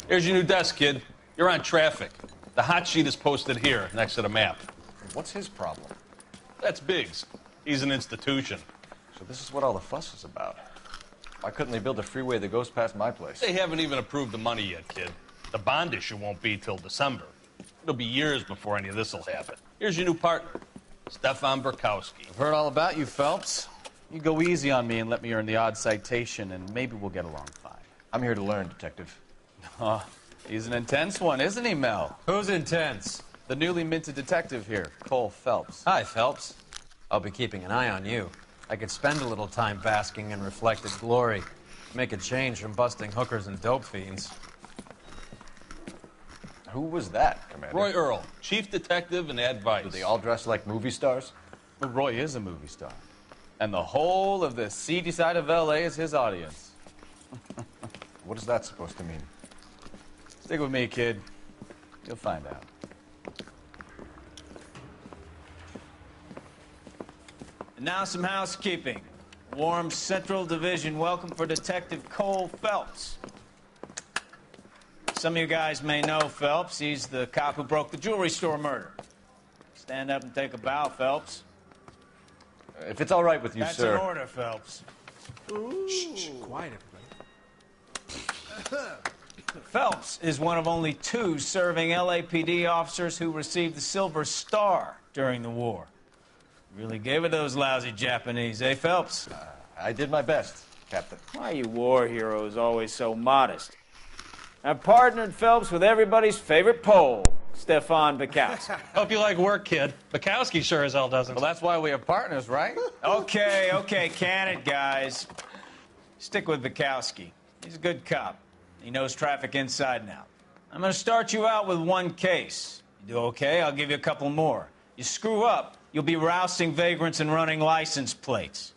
Here's your new desk, kid. You're on traffic. The hot sheet is posted here, next to the map. What's his problem? That's Biggs. He's an institution. So this is what all the fuss is about. Why couldn't they build a freeway that goes past my place? They haven't even approved the money yet, kid. The bond issue won't be till December. It'll be years before any of this will happen. Here's your new partner, Stefan Burkowski. I've heard all about you, Phelps. You go easy on me and let me earn the odd citation, and maybe we'll get along fine. I'm here to learn, Detective. Oh, he's an intense one, isn't he, Mel? Who's intense? The newly minted detective here, Cole Phelps. Hi, Phelps. I'll be keeping an eye on you. I could spend a little time basking in reflected glory. Make a change from busting hookers and dope fiends. Who was that, Commander? Roy Earl, chief detective and advice. Do they all dress like movie stars? Well, Roy is a movie star. And the whole of the seedy side of L.A. is his audience. What is that supposed to mean? Stick with me, kid. You'll find out. And now some housekeeping. Warm Central Division welcome for Detective Cole Phelps. Some of you guys may know Phelps. He's the cop who broke the jewelry store murder. Stand up and take a bow, Phelps. If it's all right with you, That's sir. That's an order, Phelps. Shh, quiet, everybody. Phelps is one of only 2 serving LAPD officers who received the Silver Star during the war. Really gave it to those lousy Japanese, eh, Phelps? I did my best, Captain. Why are you war heroes always so modest? I've partnered Phelps with everybody's favorite Pole, Stefan Burkowski. Hope you like work, kid. Bukowski sure as hell doesn't. Well, that's why we have partners, right? Okay, can it, guys? Stick with Burkowski. He's a good cop. He knows traffic inside and out. I'm going to start you out with 1 case. You do okay, I'll give you a couple more. You screw up, you'll be rousting vagrants and running license plates.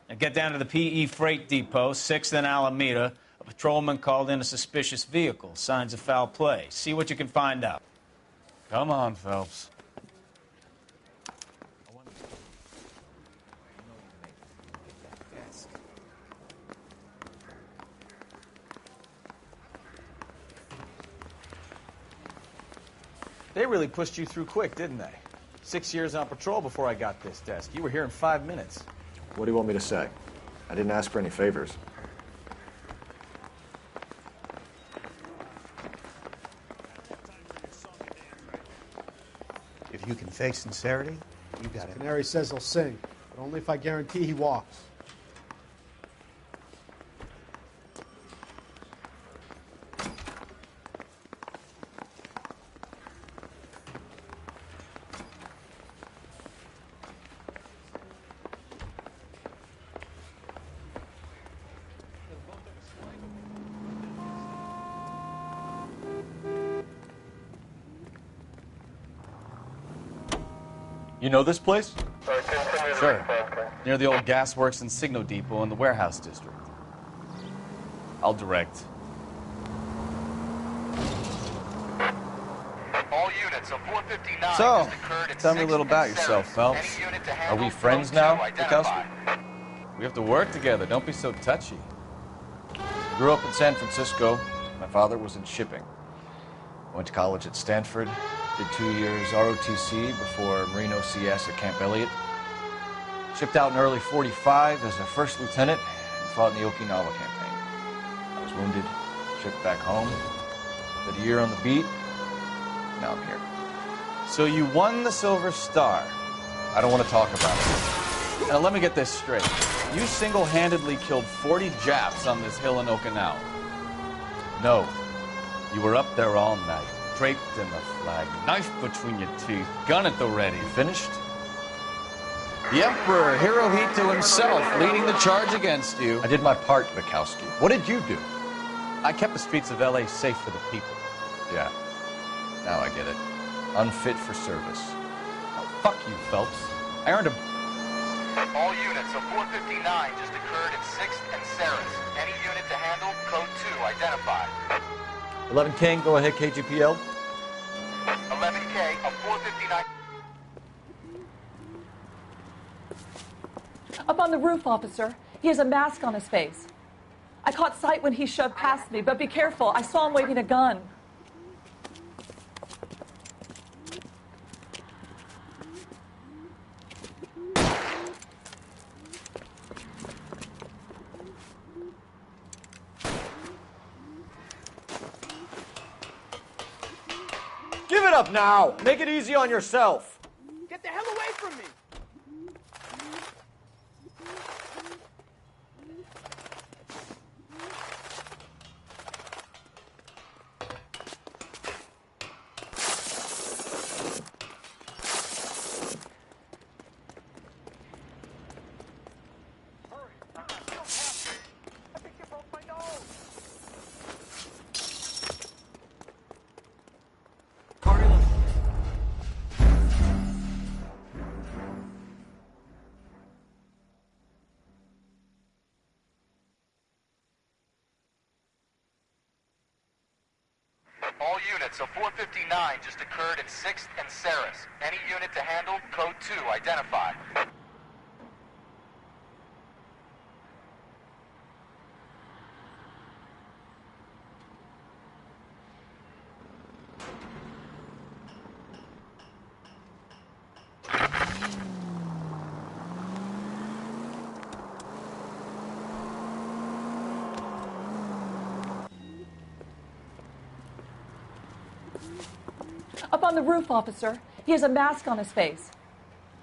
Now get down to the PE Freight Depot, 6th and Alameda. A patrolman called in a suspicious vehicle. Signs of foul play. See what you can find out. Come on, Phelps. They really pushed you through quick, didn't they? 6 years on patrol before I got this desk. You were here in 5 minutes. What do you want me to say? I didn't ask for any favors. If you can fake sincerity, you got it. Canary says he'll sing, but only if I guarantee he walks. You know this place? Sure. Near the old gasworks and Signo Depot in the warehouse district. I'll direct. All units of 459 So, just occurred at tell me a 6th little about and yourself, 7th. Phelps. Any unit to Are handle we friends code now, 2 identified. We have to work together. Don't be so touchy. Grew up in San Francisco. My father was in shipping. Went to college at Stanford. Did 2 years ROTC before Marine OCS at Camp Elliott. Shipped out in early '45 as a first lieutenant and fought in the Okinawa campaign. I was wounded, shipped back home. Did a year on the beat. Now I'm here. So you won the Silver Star. I don't want to talk about it. Now let me get this straight. You single-handedly killed 40 Japs on this hill in Okinawa. No. You were up there all night, draped in the flag, knife between your teeth, gun at the ready. Finished? The Emperor, Hirohito himself, leading the charge against you. I did my part, Bukowski. What did you do? I kept the streets of L.A. safe for the people. Yeah. Now I get it. Unfit for service. Oh, fuck you, Phelps. I earned a... All units of 459 just occurred at 6th and Sarah's. Any unit to handle code 2 identified. 11K, go ahead, KGPL. 11K of 459. Up on the roof, officer. He has a mask on his face. I caught sight when he shoved past me, but be careful. I saw him waving a gun. Give it up now! Make it easy on yourself! Get the hell away from me! All units, a 459 just occurred at 6th and Saris. Any unit to handle, code 2, identify. Up on the roof, officer. He has a mask on his face.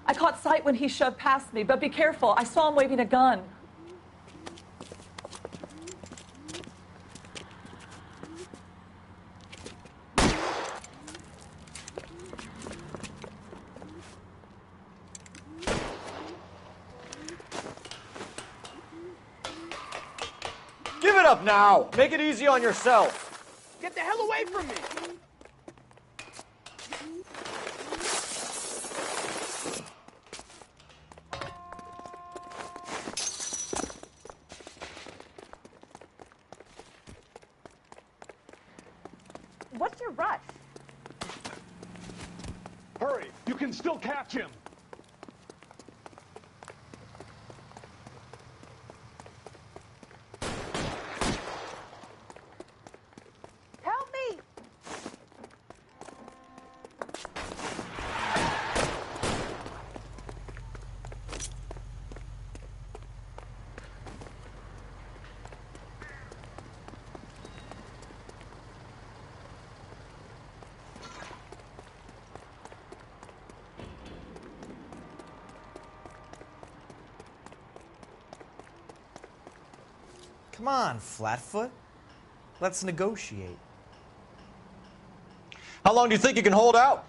I caught sight when he shoved past me, but be careful. I saw him waving a gun. Give it up now! Make it easy on yourself! Get the hell away from me! What's your rush? Hurry! You can still catch him! Help me! Come on, Flatfoot. Let's negotiate. How long do you think you can hold out?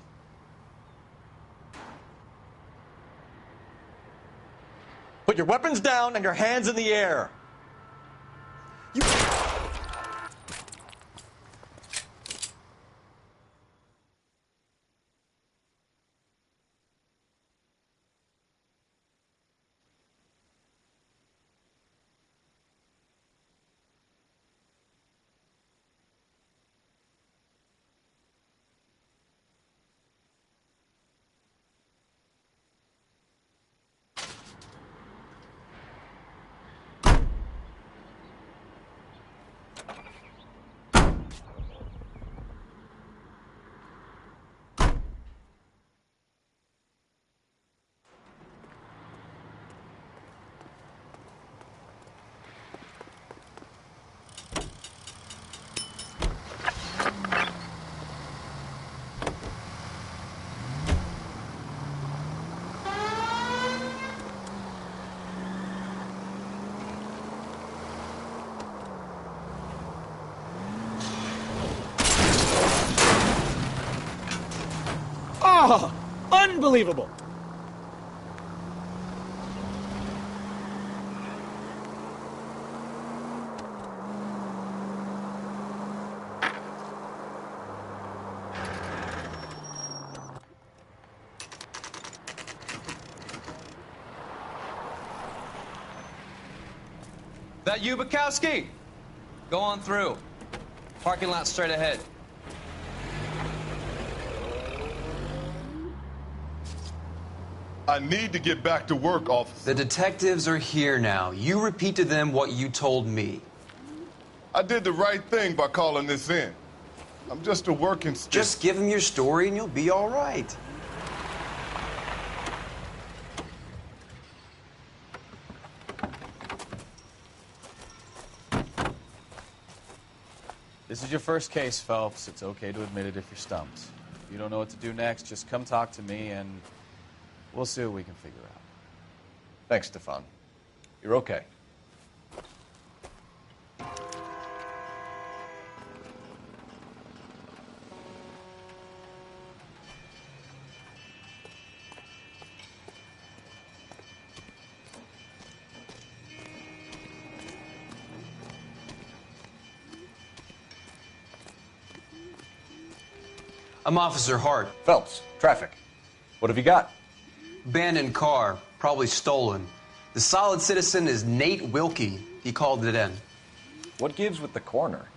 Put your weapons down and your hands in the air. You... Oh, unbelievable! That you, Bukowski? Go on through. Parking lot straight ahead. I need to get back to work, officer. The detectives are here now. You repeat to them what you told me. I did the right thing by calling this in. I'm just a working stick. Just give him your story and you'll be all right. This is your first case, Phelps. It's okay to admit it if you're stumped. If you don't know what to do next, just come talk to me and we'll see what we can figure out. Thanks, Stefan. You're okay. I'm Officer Hart. Phelps, traffic. What have you got? Abandoned car, probably stolen. The solid citizen is Nate Wilkie. He called it in. What gives with the coroner?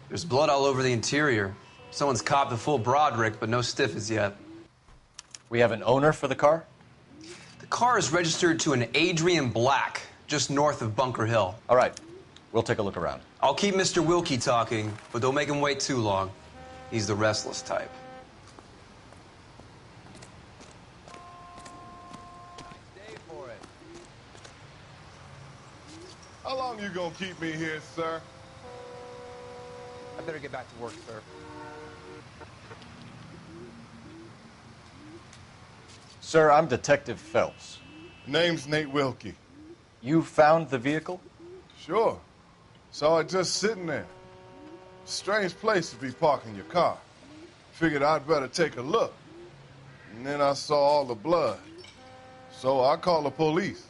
There's blood all over the interior. Someone's copped a full Broderick, but no stiff as yet. We have an owner for the car? The car is registered to an Adrian Black, just north of Bunker Hill. All right. We'll take a look around. I'll keep Mr. Wilkie talking, but don't make him wait too long. He's the restless type. How long you gonna keep me here, sir? I better get back to work, sir. Sir, I'm Detective Phelps. Name's Nate Wilkie. You found the vehicle? Sure. Saw it just sitting there. Strange place to be parking your car. Figured I'd better take a look. And then I saw all the blood. So I called the police.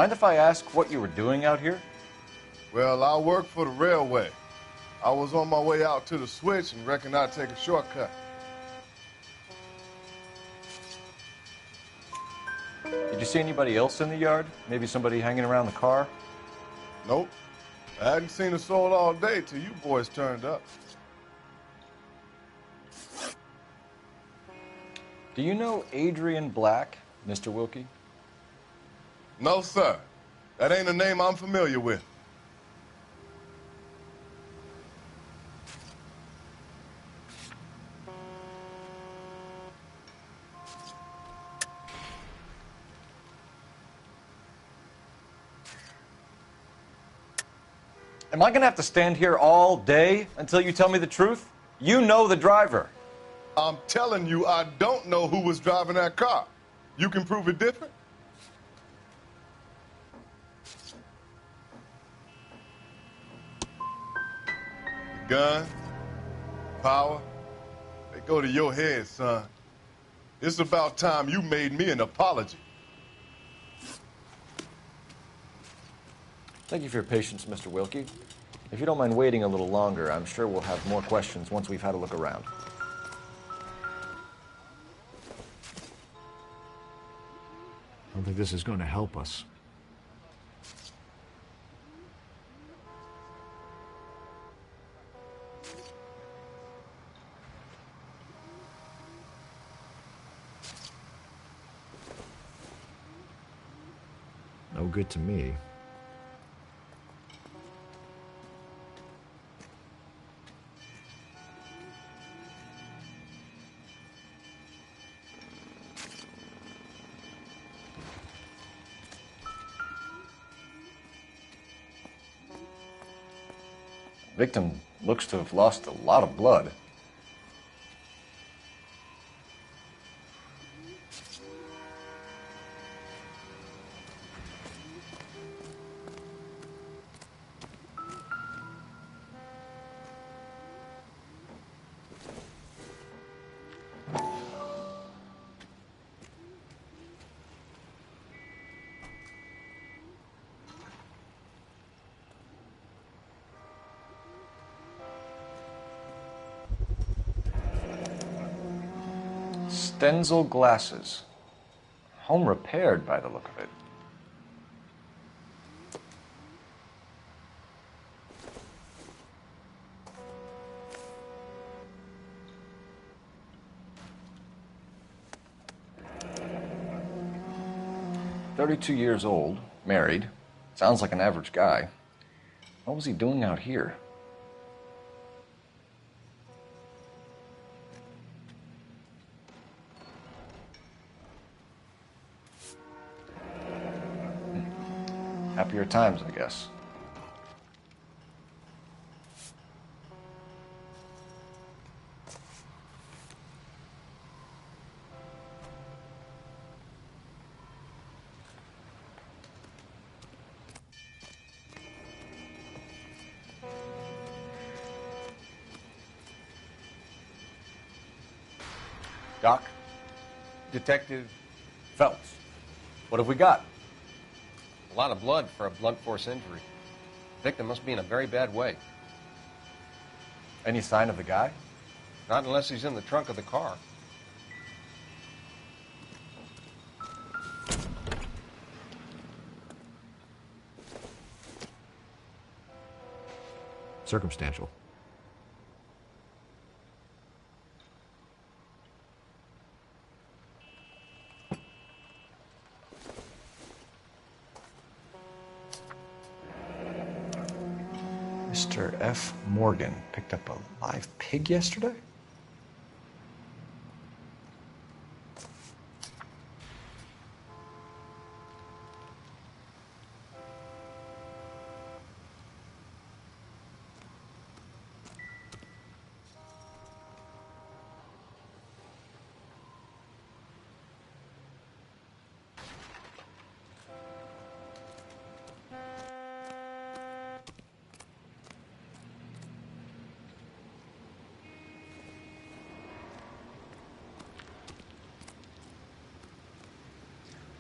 Mind if I ask what you were doing out here? Well, I work for the railway. I was on my way out to the switch and reckoned I'd take a shortcut. Did you see anybody else in the yard? Maybe somebody hanging around the car? Nope. I hadn't seen a soul all day till you boys turned up. Do you know Adrian Black, Mr. Wilkie? No, sir. That ain't a name I'm familiar with. Am I going to have to stand here all day until you tell me the truth? You know the driver. I'm telling you, I don't know who was driving that car. You can prove it different? Gun, power, they go to your head, son. It's about time you made me an apology. Thank you for your patience, Mr. Wilkie. If you don't mind waiting a little longer, I'm sure we'll have more questions once we've had a look around. I don't think this is going to help us. No good to me. Victim looks to have lost a lot of blood. Stenzel glasses. Home repaired by the look of it. "32 years old, married. Sounds like an average guy. What was he doing out here?" Happier times, I guess. Doc? Detective Phelps. What have we got? a lot of blood for a blunt force injury. Victim must be in a very bad way. Any sign of the guy? Not unless he's in the trunk of the car. Circumstantial. Mr. F. Morgan picked up a live pig yesterday?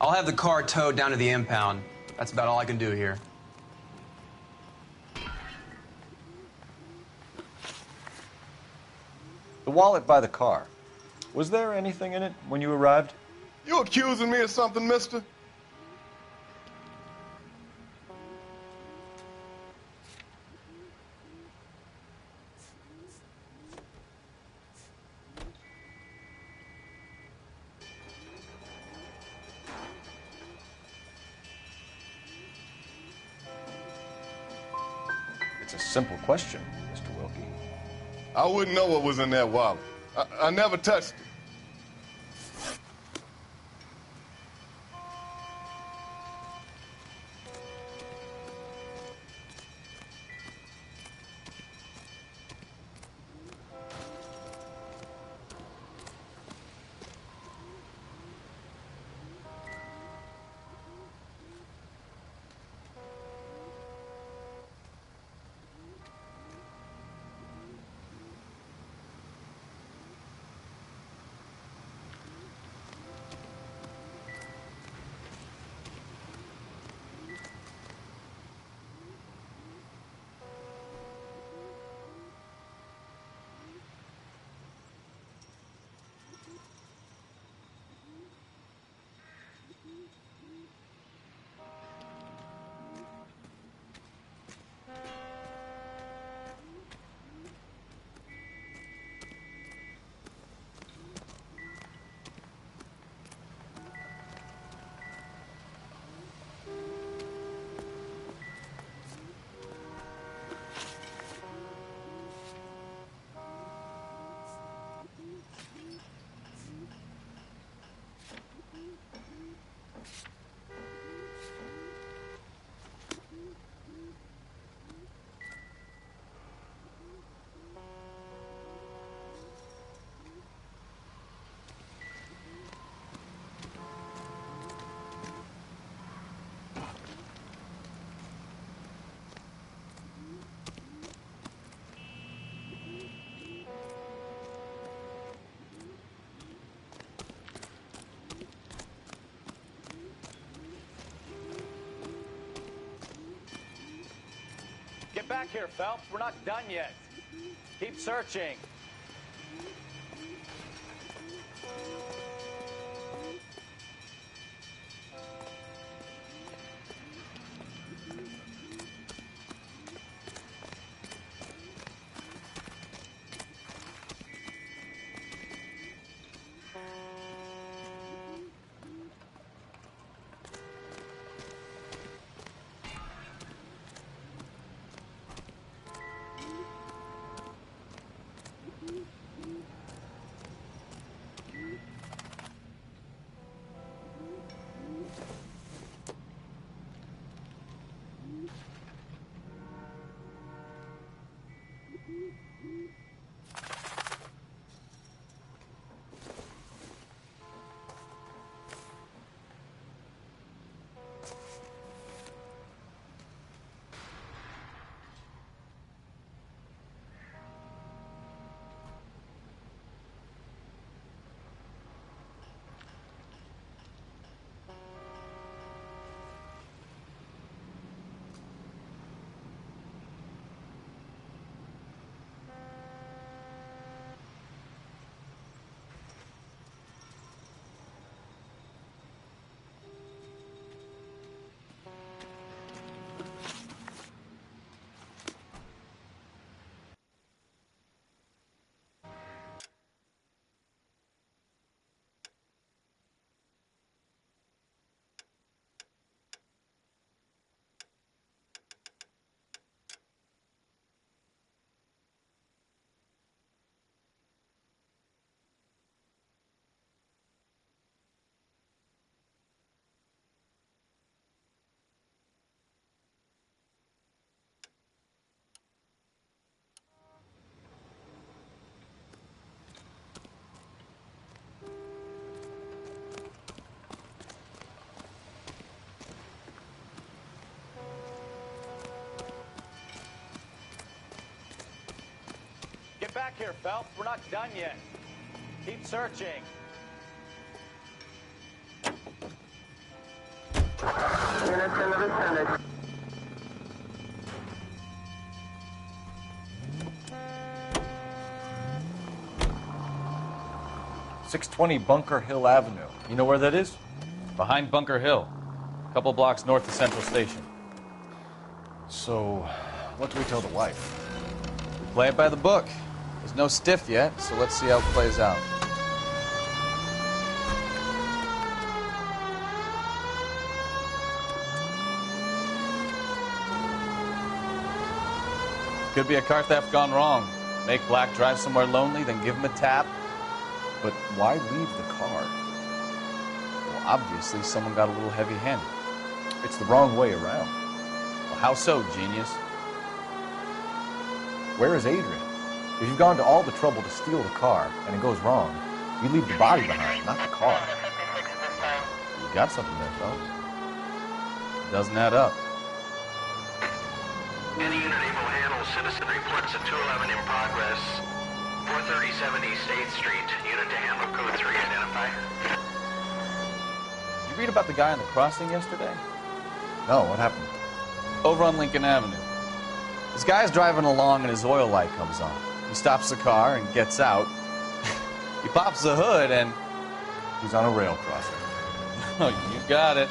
I'll have the car towed down to the impound. That's about all I can do here. The wallet by the car. Was there anything in it when you arrived? You accusing me of something, mister? It's a simple question, Mr. Wilkie. I wouldn't know what was in that wallet. I never touched it. Get back here, Phelps. We're not done yet. Keep searching. back here, Phelps. We're not done yet. Keep searching. Units in the vicinity. .620 Bunker Hill Avenue. You know where that is? Behind Bunker Hill. A couple blocks north of Central Station. So, what do we tell the wife? We play it by the book. There's no stiff yet, so let's see how it plays out. Could be a car theft gone wrong. Make Black drive somewhere lonely, then give him a tap. But why leave the car? Well, obviously, someone got a little heavy-handed. It's the wrong way around. Well, how so, genius? Where is Adrian? If you've gone to all the trouble to steal the car, and it goes wrong, you leave the body behind, not the car. You got something there, fellas. Doesn't add up. Any unit able to handle citizen reports at 211 in progress. 437 East 8th Street. Unit to handle code 3 identify. You read about the guy on the crossing yesterday? No, what happened? Over on Lincoln Avenue. This guy's driving along and his oil light comes on. He stops the car and gets out. He pops the hood and... he's on a rail crossing. Oh, you got it.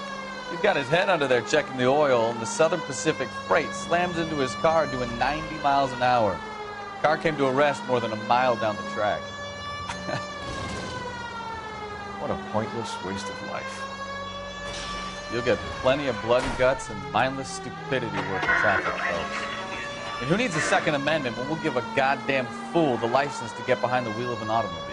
He's got his head under there checking the oil, and the Southern Pacific Freight slams into his car doing 90 miles an hour. The car came to a rest more than a mile down the track. What a pointless waste of life. You'll get plenty of blood and guts and mindless stupidity working traffic, folks. And who needs a Second Amendment when we'll give a goddamn fool the license to get behind the wheel of an automobile?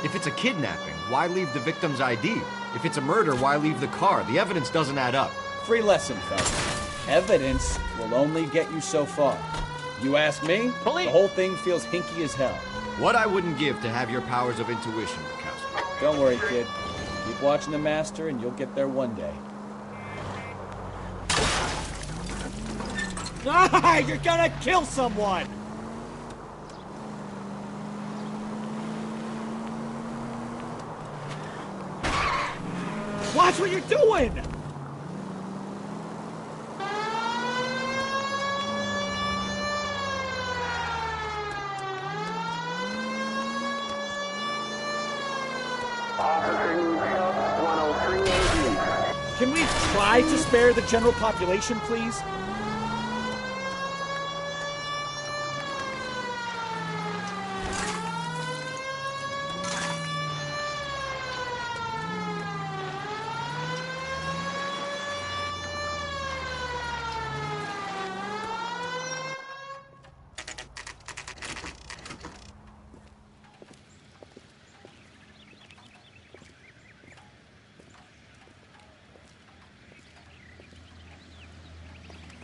If it's a kidnapping, why leave the victim's ID? If it's a murder, why leave the car? The evidence doesn't add up. Free lesson, fellas. Evidence will only get you so far. You ask me, Police. The whole thing feels hinky as hell. What I wouldn't give to have your powers of intuition, Bukowski. Don't worry, kid. Keep watching the master and you'll get there one day. Ah, you're gonna kill someone! Watch what you're doing! Can we try to spare the general population, please?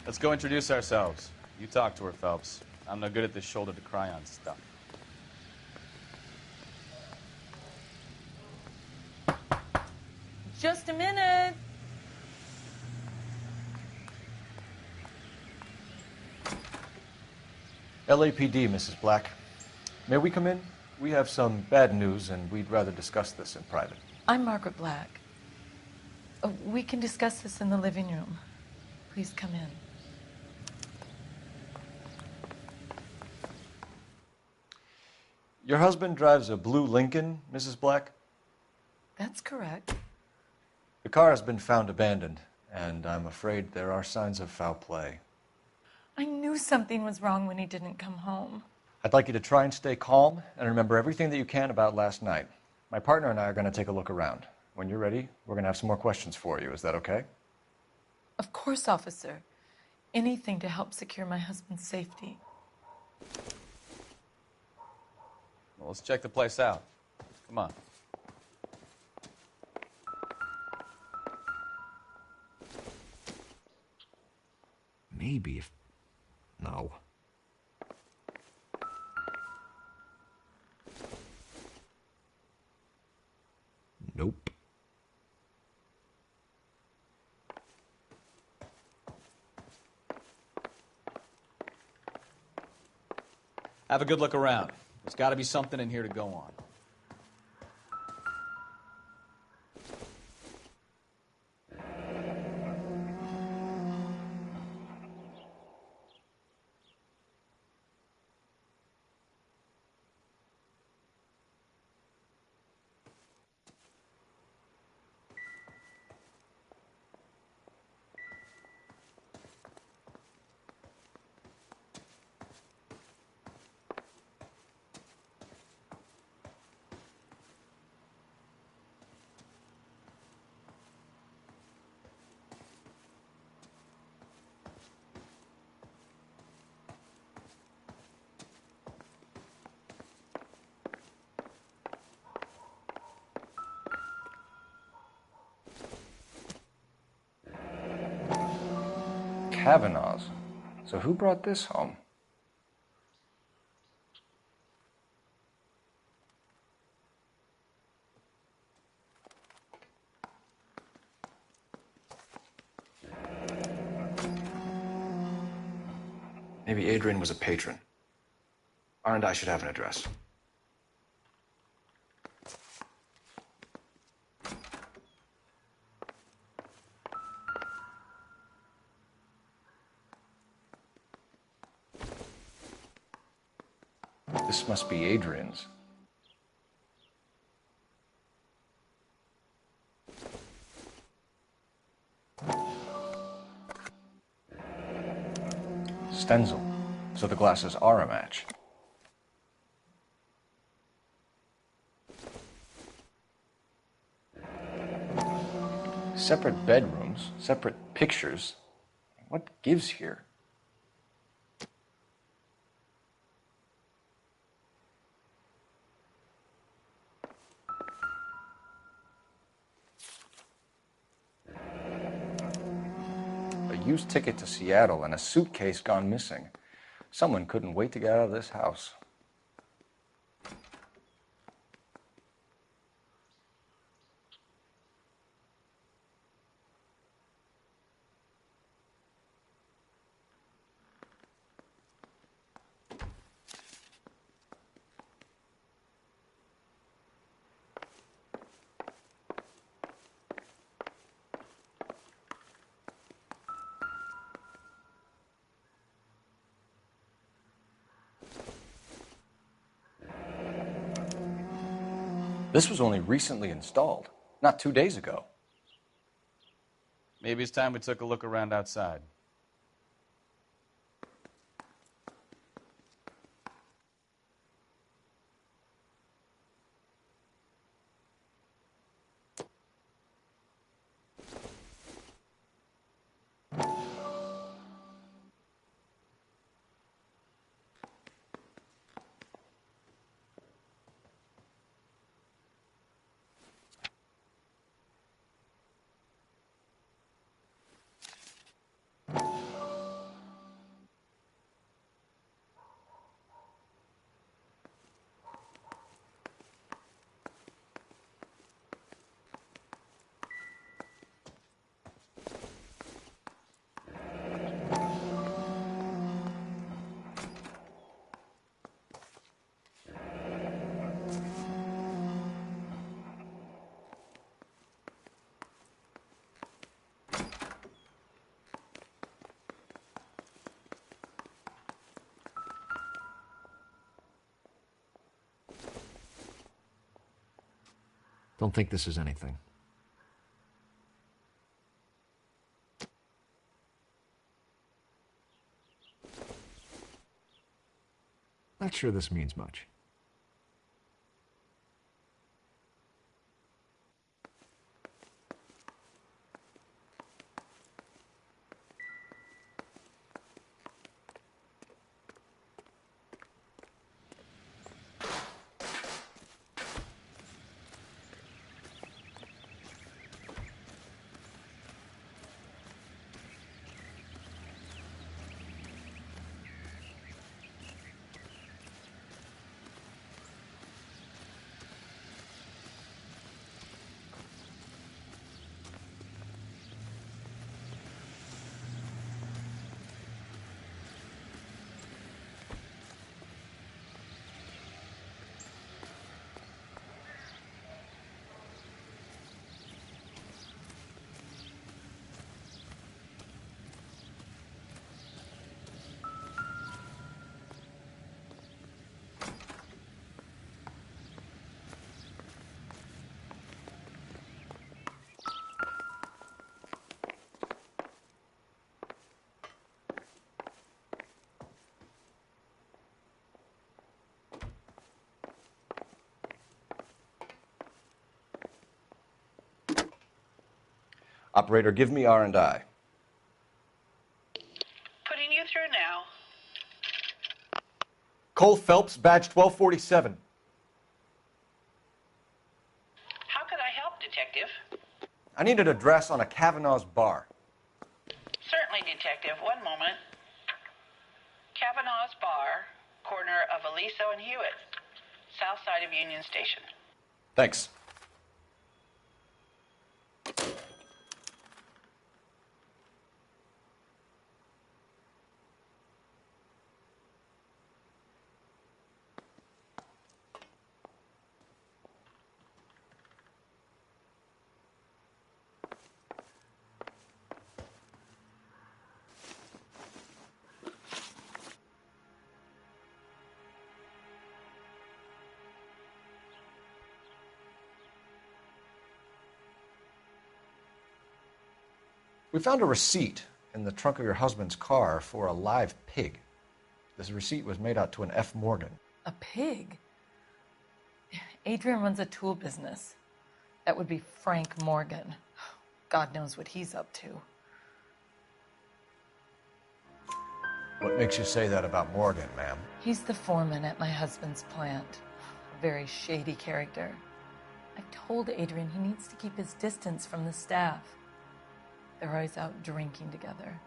Let's go introduce ourselves. You talk to her, Phelps. I'm no good at this shoulder to cry on stuff. Just a minute. LAPD, Mrs. Black. May we come in? We have some bad news, and we'd rather discuss this in private. I'm Margaret Black. We can discuss this in the living room. Please come in. Your husband drives a blue Lincoln, Mrs. Black? That's correct. The car has been found abandoned, and I'm afraid there are signs of foul play. I knew something was wrong when he didn't come home. I'd like you to try and stay calm and remember everything that you can about last night. My partner and I are going to take a look around. When you're ready, we're going to have some more questions for you. Is that okay? Of course, officer. Anything to help secure my husband's safety. Well, let's check the place out. Come on. Maybe if... No. Nope. Have a good look around. There's got to be something in here to go on. Kavanaugh's. So who brought this home? Maybe Adrian was a patron. R&I should have an address. This must be Adrian's. Stenzel. So the glasses are a match. Separate bedrooms, separate pictures. What gives here? A used ticket to Seattle and a suitcase gone missing. Someone couldn't wait to get out of this house. This was only recently installed, not 2 days ago. Maybe it's time we took a look around outside. Don't think this is anything. Not sure this means much. Operator, give me R&I. Putting you through now. Cole Phelps, badge 1247. How could I help, Detective? I need an address on a Kavanaugh's bar. Certainly, Detective. One moment. Kavanaugh's Bar, corner of Aliso and Hewitt, south side of Union Station. Thanks. We found a receipt in the trunk of your husband's car for a live pig. This receipt was made out to an F. Morgan. A pig? Adrian runs a tool business. That would be Frank Morgan. God knows what he's up to. What makes you say that about Morgan, ma'am? He's the foreman at my husband's plant. A very shady character. I've told Adrian he needs to keep his distance from the staff. They're always out drinking together.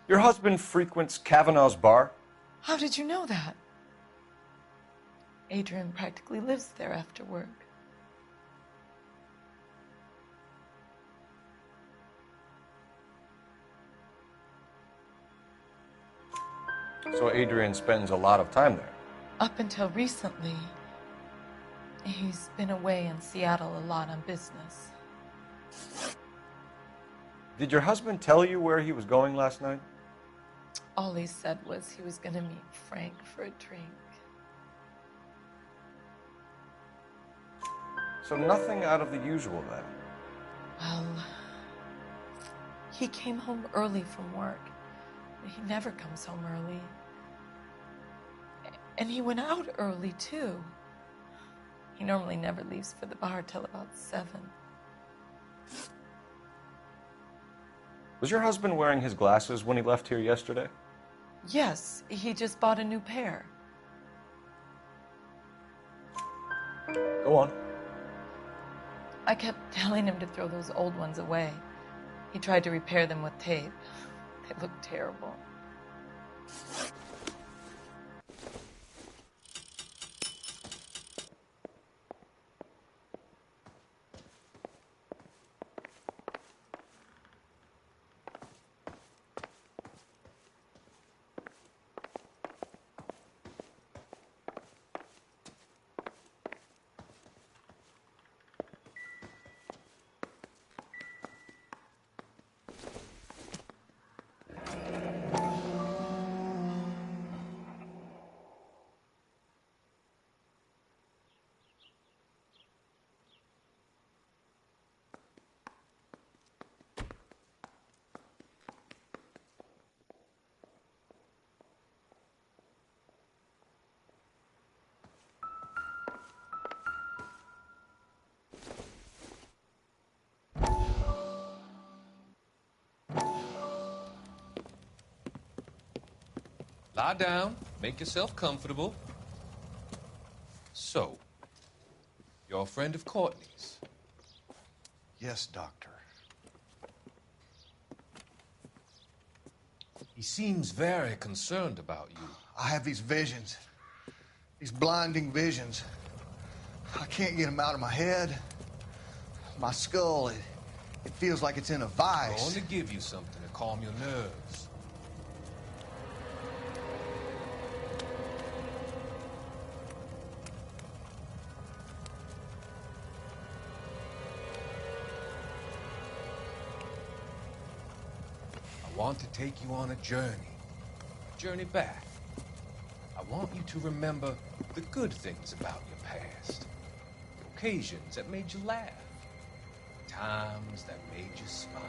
Your husband frequents Kavanaugh's bar? How did you know that? Adrian practically lives there after work. So Adrian spends a lot of time there? Up until recently, he's been away in Seattle a lot on business. Did your husband tell you where he was going last night? All he said was he was going to meet Frank for a drink. So nothing out of the usual then? Well, he came home early from work. He never comes home early. And he went out early, too. He normally never leaves for the bar till about 7. Was your husband wearing his glasses when he left here yesterday? Yes, he just bought a new pair. Go on. I kept telling him to throw those old ones away. He tried to repair them with tape. They look terrible. Lie down, make yourself comfortable. So, you're a friend of Courtney's? Yes, Doctor. He seems very concerned about you. I have these visions, these blinding visions. I can't get them out of my head. My skull, it feels like it's in a vice. I want to give you something to calm your nerves. I want to take you on a journey back. I want you to remember the good things about your past, the occasions that made you laugh, the times that made you smile.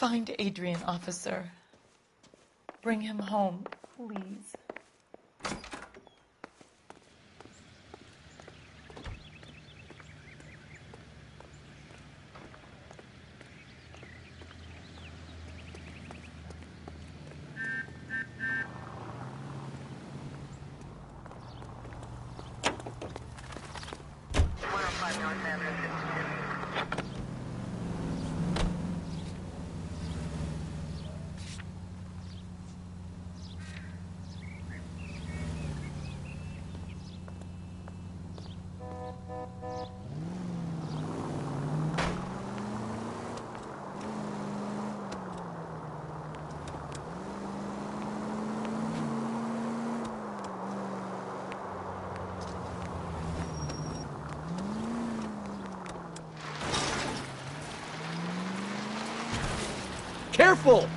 Find Adrian, officer. Bring him home, please. Careful!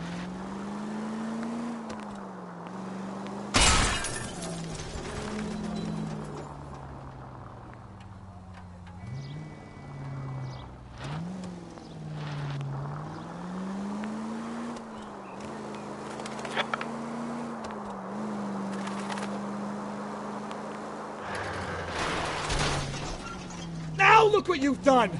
Now look what you've done!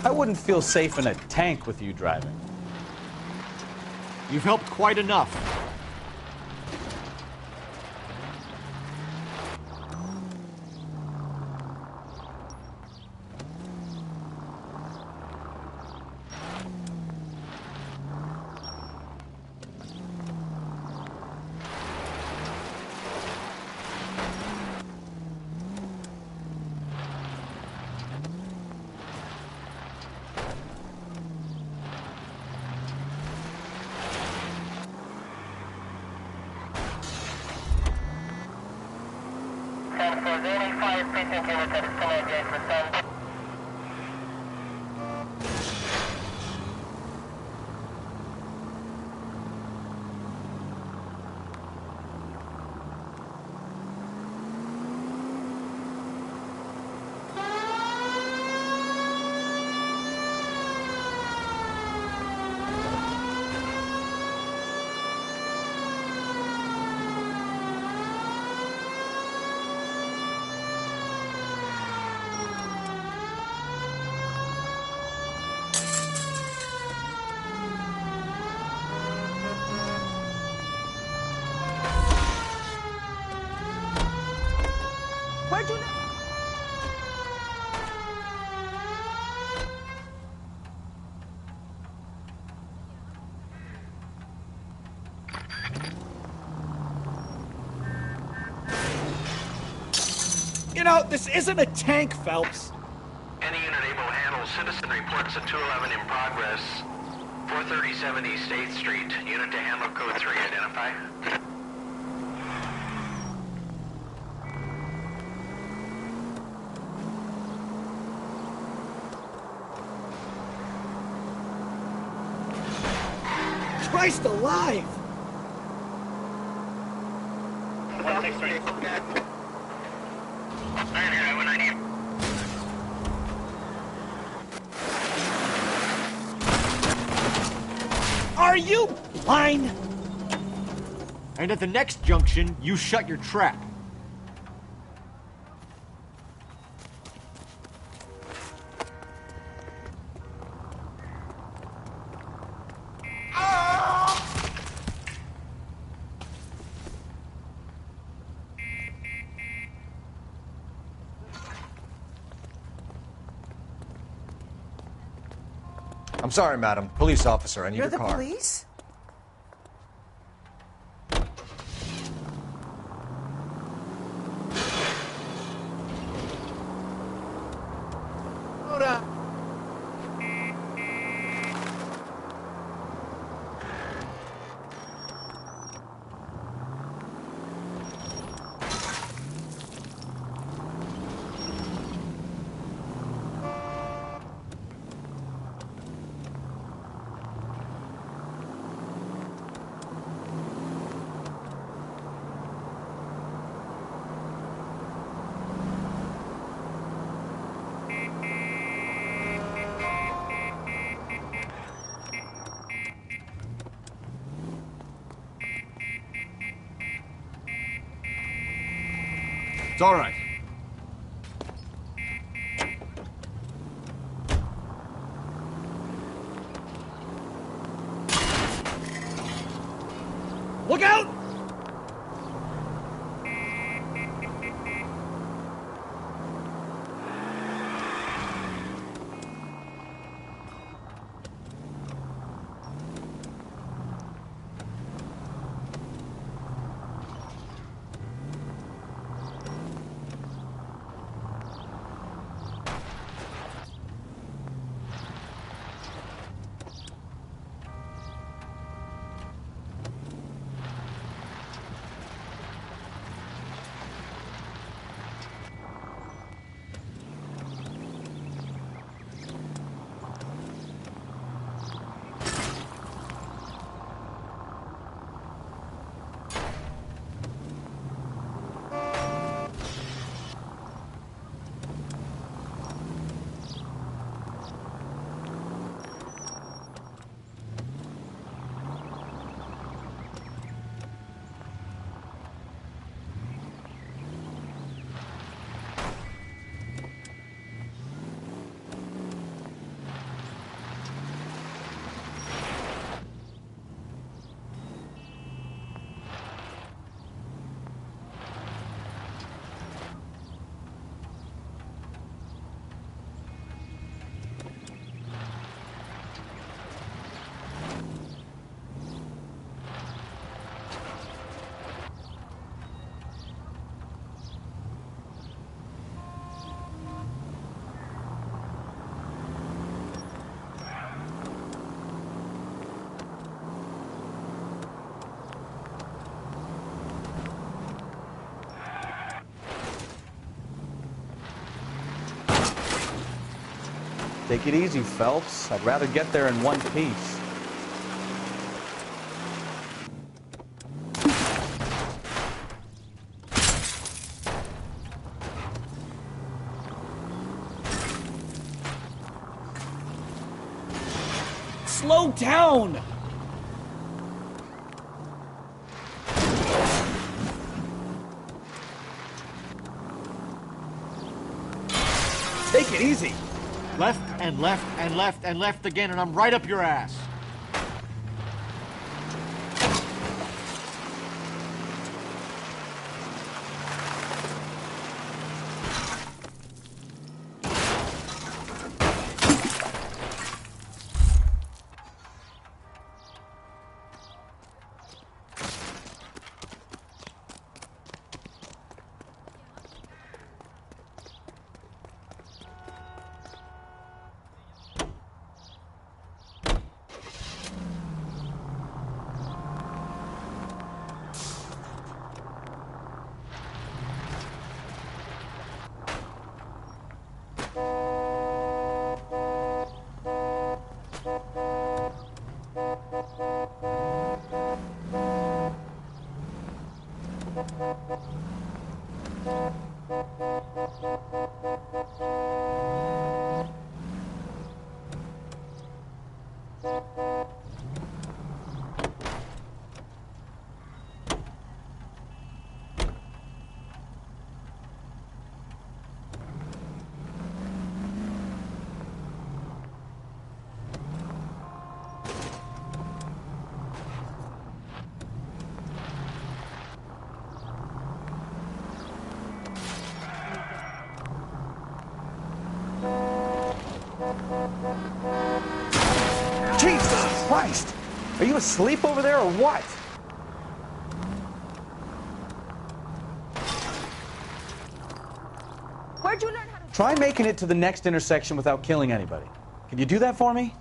I wouldn't feel safe in a tank with you driving. You've helped quite enough. Where'd you know? You know, this isn't a tank, Phelps. Any unit able to handle citizen reports at 211 in progress. 437 East 8th Street. Unit to handle code 3, identify. Christ alive! 163. Are you blind? And at the next junction, you shut your trap. I'm sorry, madam. Police officer, I need You're your car. the police? Hold on. It's all right. Look out! Take it easy, Phelps. I'd rather get there in one piece. Slow down! Take it easy. Left and left and left and left again, and I'm right up your ass. Jesus Christ! Are you asleep over there or what? Where'd you learn how to... Try making it to the next intersection without killing anybody. Can you do that for me?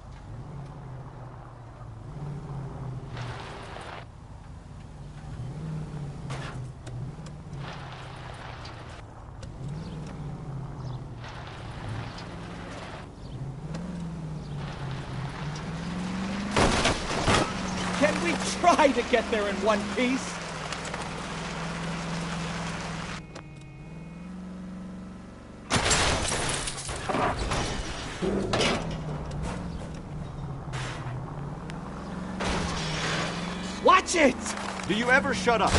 Can we try to get there in one piece? Watch it! Do you ever shut up?